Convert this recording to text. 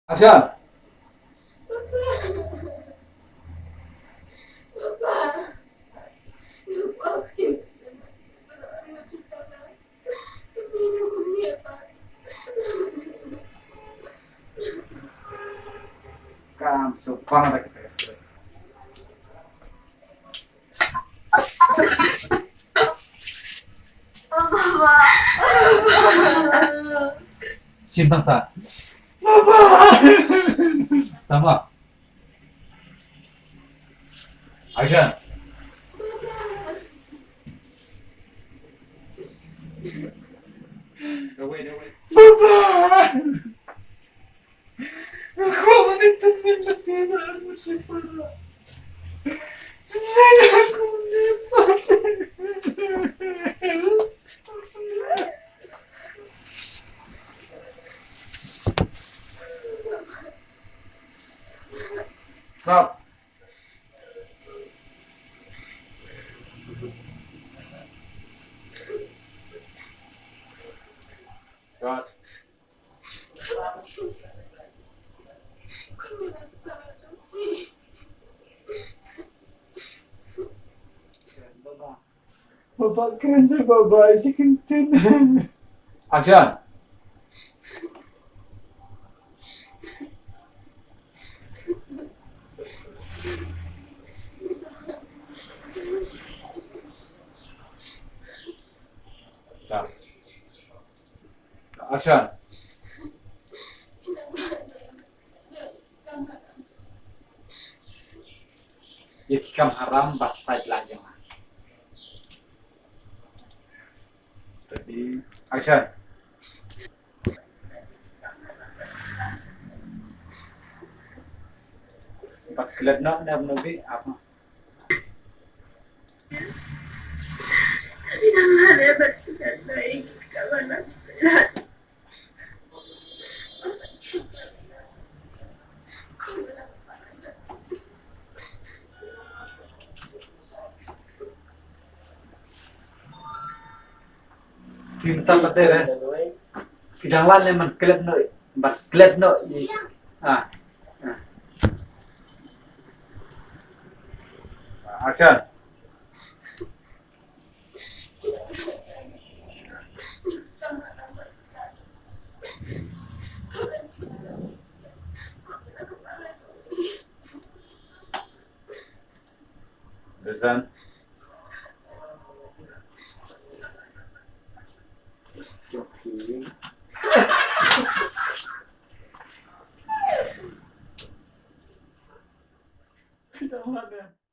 Action. Gampang tak kita kasih. Simpan tak? Tambah. Action. Wait. Aku menitipin na pinaan mo si para. Hindi ako lipat. Stop. God. Baba keren sa babae si Quintin. Action. Stop. Action. Ye tikam haram bat side lagi mah. Ready. Action. Bat kelab nak nabi apa? Tidak ada bertindak baik kawan nasihat. Kita betul eh. Kita lawan yang kelab nak, bat kelab nak. Ah. Action. Listen. Kita mana?